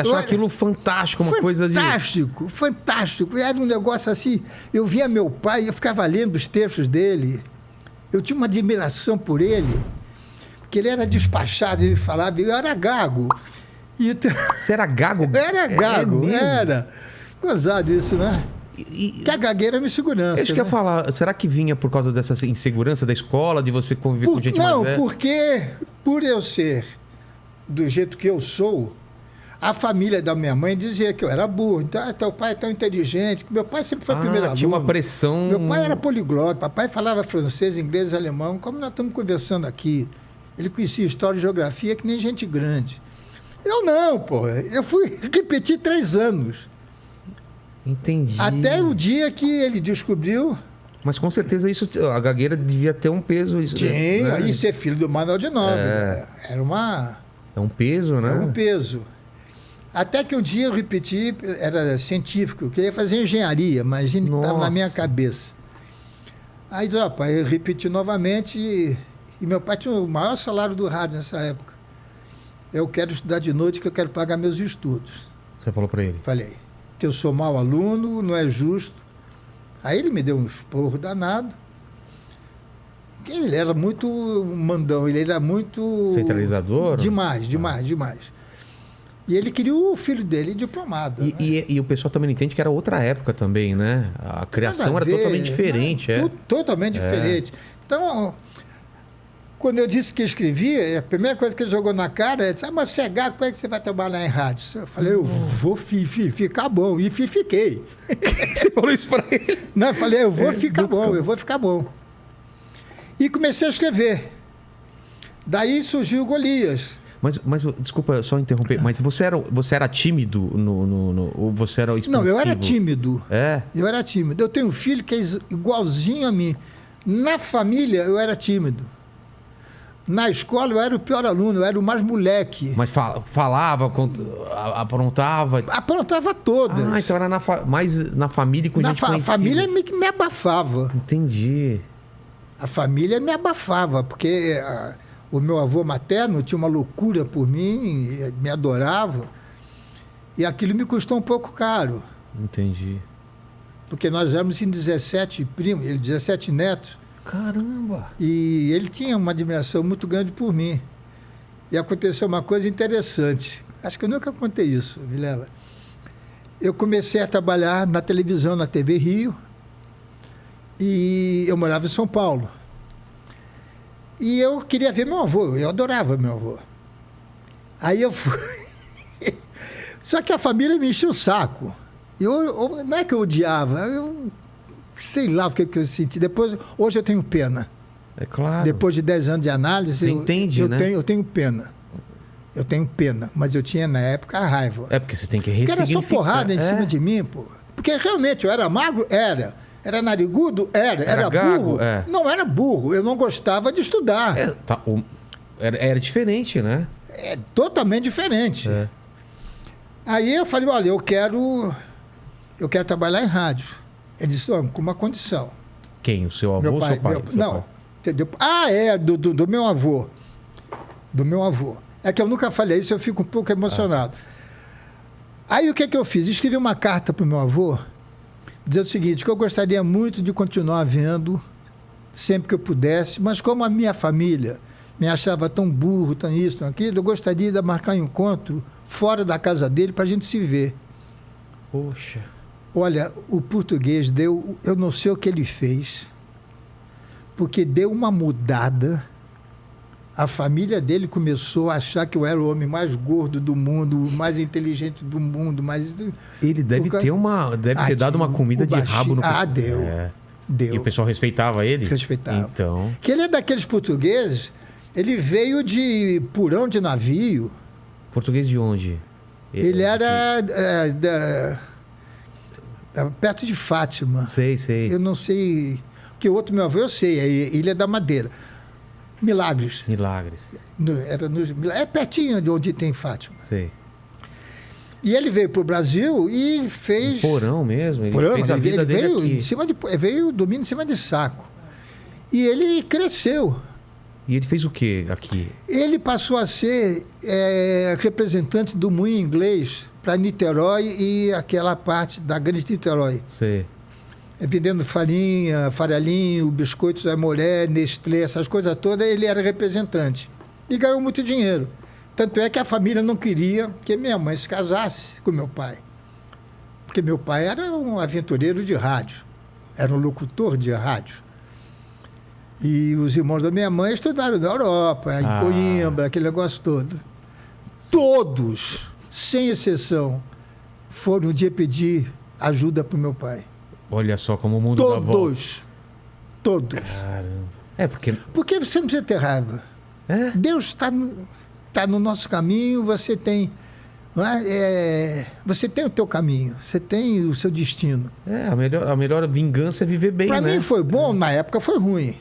Achar aquilo fantástico, uma coisa de... Fantástico, fantástico. Era um negócio assim. Eu via meu pai, eu ficava lendo os textos dele. Eu tinha uma admiração por ele, porque ele era despachado, ele falava, eu era gago. Então, Você era gago? era gago, mesmo? era. Gozado isso, né? Que a gagueira é minha segurança. Isso que eu ia falar, será que vinha por causa dessa insegurança da escola, de você conviver com gente mais velha? Não, porque por eu ser do jeito que eu sou, a família da minha mãe dizia que eu era burro. Então, teu pai é tão inteligente. Meu pai sempre foi primeiro aluno. Tinha uma pressão... Meu pai era poliglota. Papai falava francês, inglês, alemão. Como nós estamos conversando aqui. Ele conhecia história e geografia que nem gente grande. Eu não, pô. Eu fui repetir 3 anos. Entendi. Até o dia que ele descobriu... Mas com certeza isso, a gagueira devia ter um peso. Isso, Sim, né? aí ser filho do Manuel de Nóbrega. Era uma... É um peso, né? É um peso. Até que um dia eu repeti, era científico, eu queria fazer engenharia, imagine que estava na minha cabeça. Aí, rapaz, eu repeti novamente e meu pai tinha o maior salário do rádio nessa época. Eu quero estudar de noite, que eu quero pagar meus estudos. Você falou para ele? Falei, que eu sou mau aluno, não é justo. Aí ele me deu um esporro danado. Porque ele era muito mandão, ele era muito... Centralizador? Demais. E ele queria o filho dele diplomado. E o pessoal também entende que era outra época também, né? A criação era totalmente diferente. Totalmente diferente. Então, quando eu disse que escrevia, a primeira coisa que ele jogou na cara é: mas você é gago, como é que você vai trabalhar em rádio? Eu falei, eu vou ficar bom. E fiquei. Você falou isso para ele? Não, eu falei, eu vou ficar bom. E comecei a escrever. Daí surgiu o Golias. Mas desculpa só interromper, mas você era tímido ou você era expansivo? Não, eu era tímido. É? Eu era tímido. Eu tenho um filho que é igualzinho a mim. Na família, eu era tímido. Na escola, eu era o pior aluno, eu era o mais moleque. Mas falava, aprontava? Aprontava todas. Então era mais na família e com gente conhecida. A família me abafava. Entendi. A família me abafava, porque... O meu avô materno tinha uma loucura por mim, me adorava. E aquilo me custou um pouco caro. Entendi. Porque nós éramos em 17 primos, 17 netos. Caramba! E ele tinha uma admiração muito grande por mim. E aconteceu uma coisa interessante. Acho que eu nunca contei isso, Vilela. Eu comecei a trabalhar na televisão, na TV Rio. E eu morava em São Paulo. E eu queria ver meu avô, eu adorava meu avô. Aí eu fui. Só que a família me encheu o saco. Não é que eu odiava, eu sei lá o que eu senti. Hoje eu tenho pena. É claro. Depois de 10 anos de análise, você entende, né? Eu tenho pena. Eu tenho pena, mas eu tinha na época a raiva. É porque você tem que ressignificar. Porque era só porrada em cima de mim, pô. Porque realmente eu era magro? Era. Era narigudo? Era gago? Burro? É. Não era burro, eu não gostava de estudar. Era diferente, né? É totalmente diferente. É. Aí eu falei, olha, eu quero trabalhar em rádio. Ele disse, com uma condição. Quem? O seu avô ou seu pai? Não. Entendeu? Do meu avô. Do meu avô. É que eu nunca falei isso, eu fico um pouco emocionado. Aí o que eu fiz? Escrevi uma carta para o meu avô, dizendo o seguinte, que eu gostaria muito de continuar vendo sempre que eu pudesse, mas como a minha família me achava tão burro, tão isso, tão aquilo, eu gostaria de marcar um encontro fora da casa dele para a gente se ver. Poxa. Olha, o português deu, eu não sei o que ele fez, porque deu uma mudada. A família dele começou a achar que eu era o homem mais gordo do mundo, o mais inteligente do mundo. Ele deve ter dado uma comida de rabo no... Deu. Deu. E o pessoal respeitava ele? Respeitava. Então... Que ele é daqueles portugueses, ele veio de porão de navio. Português de onde? Ele era perto de Fátima. Sei. Eu não sei... Porque o outro meu avô eu sei, é Ilha da Madeira. Milagres. É pertinho de onde tem Fátima. Sei. E ele veio para o Brasil e fez... Um porão mesmo? Ele fez a vida dele veio aqui. Veio dormindo em cima de saco. E ele cresceu. E ele fez o quê aqui? Ele passou a ser representante do Moinho Inglês para Niterói e aquela parte da Grande Niterói. Sei. Vendendo farinha, farelinho, biscoitos da mulher, Nestlé, essas coisas todas, ele era representante. E ganhou muito dinheiro. Tanto é que a família não queria que minha mãe se casasse com meu pai. Porque meu pai era um aventureiro de rádio, era um locutor de rádio. E os irmãos da minha mãe estudaram na Europa, em Coimbra, aquele negócio todo. Todos, sem exceção, foram um dia pedir ajuda para o meu pai. Olha só como o mundo dá volta. Todos. Caramba. Porque você não precisa ter raiva. É? Deus está no nosso caminho, você tem... você tem o teu caminho, você tem o seu destino. A melhor vingança é viver bem, Para né? mim foi bom, na época foi ruim.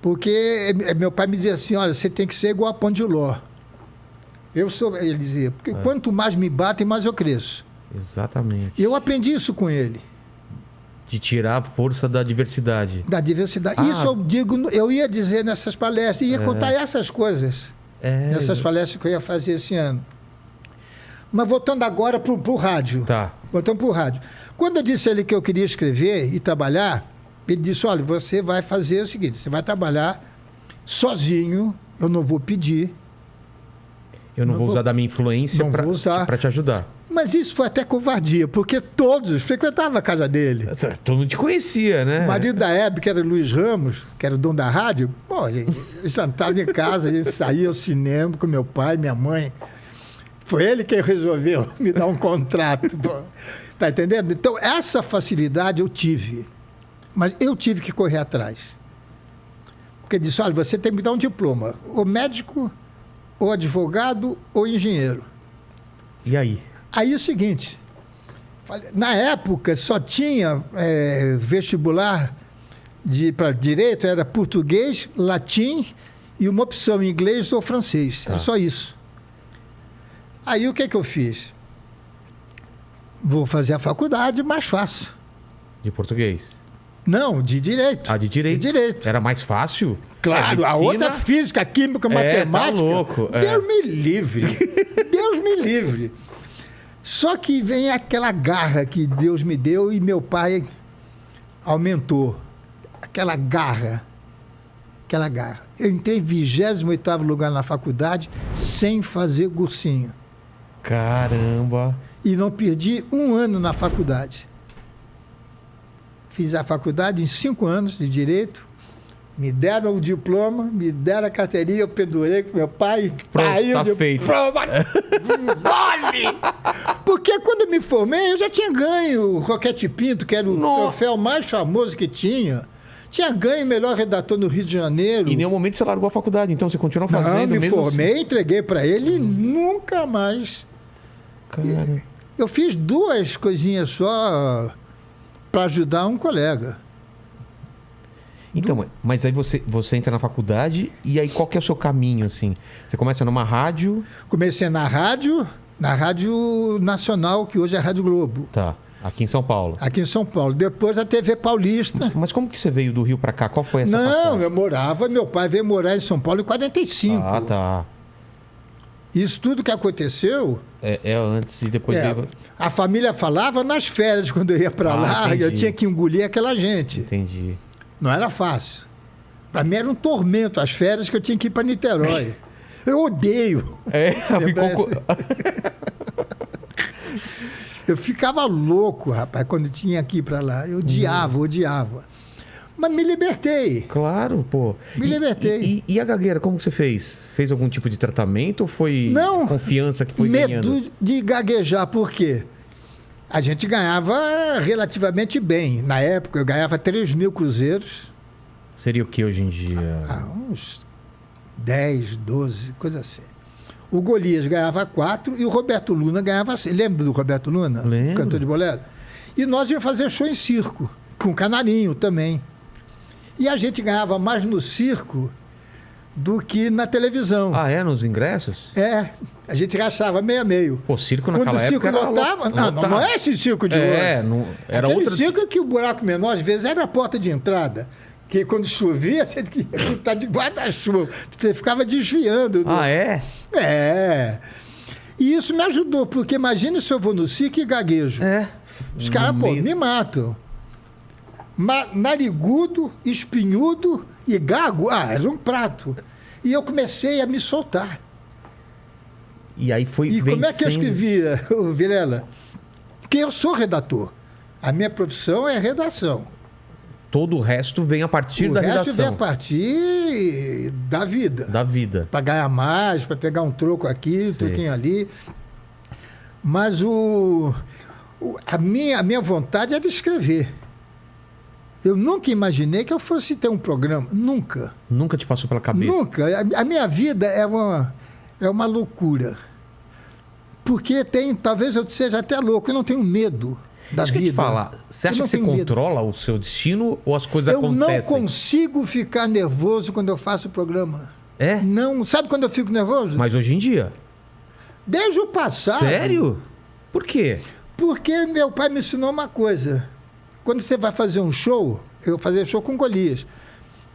Porque meu pai me dizia assim, olha, você tem que ser igual a Pão de Ló. Ele dizia, porque quanto mais me batem, mais eu cresço. Exatamente. E eu aprendi isso com ele. De tirar a força da diversidade. Da diversidade. Isso eu ia dizer nessas palestras, ia contar essas coisas. Nessas palestras que eu ia fazer esse ano. Mas voltando agora para o rádio. Tá. Voltando para o rádio. Quando eu disse a ele que eu queria escrever e trabalhar, ele disse, olha, você vai fazer o seguinte, você vai trabalhar sozinho, eu não vou pedir. Eu não vou usar da minha influência para te ajudar. Mas isso foi até covardia, porque todos frequentavam a casa dele. Todo mundo te conhecia, né? O marido da Hebe, que era o Luiz Ramos, que era o dono da rádio, a gente jantava em casa, a gente saía ao cinema com meu pai, minha mãe. Foi ele quem resolveu me dar um contrato. Tá entendendo? Então, essa facilidade eu tive. Mas eu tive que correr atrás. Porque ele disse, olha, você tem que me dar um diploma. Ou médico, ou advogado, ou engenheiro. E aí? Aí é o seguinte, na época só tinha vestibular para direito, era português, latim e uma opção em inglês ou francês. Era só isso. Aí o que eu fiz? Vou fazer a faculdade mais fácil. De português? Não, de direito. De direito? De direito. Era mais fácil? Claro, a outra é física, química, matemática. Tá louco. Deus me livre. Deus me livre. Só que vem aquela garra que Deus me deu e meu pai aumentou. Aquela garra. Eu entrei em 28º lugar na faculdade sem fazer cursinho. Caramba! E não perdi um ano na faculdade. Fiz a faculdade em 5 anos de Direito. Me deram o diploma, me deram a carteirinha, eu pendurei com meu pai. Pronto, tá feito. Porque quando eu me formei, eu já tinha ganho o Roquete Pinto, que era o troféu mais famoso que tinha. Tinha ganho o melhor redator no Rio de Janeiro. E em nenhum momento você largou a faculdade, então você continuou fazendo mesmo? Não, me formei, entreguei para ele e nunca mais. Cara. Eu fiz 2 coisinhas só para ajudar um colega. Então, mas aí você entra na faculdade e aí qual que é o seu caminho, assim? Você começa numa rádio? Comecei na Rádio Nacional, que hoje é a Rádio Globo. Tá, aqui em São Paulo. Aqui em São Paulo. Depois a TV Paulista. Mas como que você veio do Rio pra cá? Qual foi essa passagem? Meu pai veio morar em São Paulo em 45. Ah, tá. Isso tudo que aconteceu... É antes e depois veio... A família falava nas férias, quando eu ia para lá, entendi. Eu tinha que engolir aquela gente. Entendi. Não era fácil. Para mim era um tormento as férias que eu tinha que ir para Niterói. Eu odeio. Eu ficava louco, rapaz, quando tinha que ir para lá. Eu odiava. Mas me libertei. Claro, pô. Me libertei. E a gagueira, como que você fez? Fez algum tipo de tratamento ou foi confiança que foi ganhando? Medo de gaguejar, por quê? A gente ganhava relativamente bem. Na época, eu ganhava 3 mil cruzeiros. Seria o que hoje em dia? Uns 10, 12, coisa assim. O Golias ganhava 4 e o Roberto Luna ganhava 6. Lembra do Roberto Luna? Lembro. Cantor de bolero? E nós íamos fazer show em circo, com canarinho também. E a gente ganhava mais no circo do que na televisão. Ah, nos ingressos? A gente rachava meio a meio. Pô, circo naquela época era lotava, não é esse circo de hoje. Era aquele outro circo que o buraco menor, às vezes, era a porta de entrada. Que quando chovia, você tinha que estar de guarda-chuva. Você ficava desviando. Ah, é? É. E isso me ajudou, porque imagina se eu vou no circo e gaguejo. Os caras, me matam. Narigudo, espinhudo e gago, era um prato. E eu comecei a me soltar. E aí foi E vencendo. como é que eu escrevia, Vilela? Porque eu sou redator. A minha profissão é redação. Todo o resto vem a partir da redação. O resto vem a partir da vida. Da vida. Para ganhar mais, para pegar um troco aqui, um troquinho ali. Mas a minha vontade era escrever. Eu nunca imaginei que eu fosse ter um programa. Nunca. Nunca te passou pela cabeça? Nunca. A minha vida é uma loucura. Porque talvez eu seja até louco, eu não tenho medo da vida. Deixa eu te falar, você acha que você controla o seu destino ou as coisas acontecem? Eu não consigo ficar nervoso quando eu faço o programa. Não. Sabe quando eu fico nervoso? Mas hoje em dia? Desde o passado. Sério? Por quê? Porque meu pai me ensinou uma coisa. Quando você vai fazer um show, eu fazia show com Golias.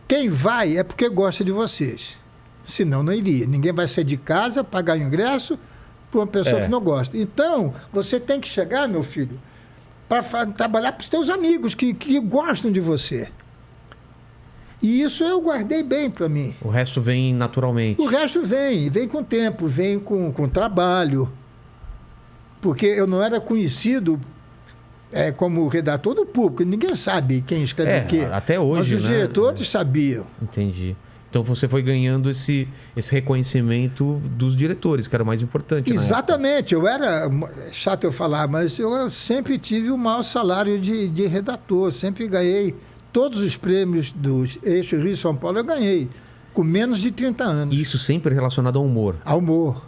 Quem vai é porque gosta de vocês. Senão não iria. Ninguém vai sair de casa, pagar ingresso para uma pessoa que não gosta. Então, você tem que chegar, meu filho, para trabalhar para os teus amigos que gostam de você. E isso eu guardei bem para mim. O resto vem naturalmente. O resto vem com o tempo, vem com trabalho. Porque eu não era conhecido como redator do público. Ninguém sabe quem escreve o quê. Até hoje, mas os diretores sabiam. Entendi. Então você foi ganhando esse reconhecimento dos diretores, que era o mais importante. Exatamente. Eu era, chato eu falar, mas eu sempre tive o maior salário de redator. Sempre ganhei todos os prêmios dos eixos Rio e São Paulo, eu ganhei. Com menos de 30 anos. E isso sempre relacionado ao humor? Ao humor.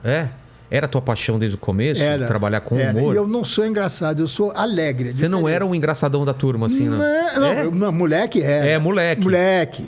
Era a tua paixão desde o começo? Era. Trabalhar com humor? E eu não sou engraçado, eu sou alegre. Você não era o engraçadão da turma, assim, não? Não, moleque era. Moleque. Moleque.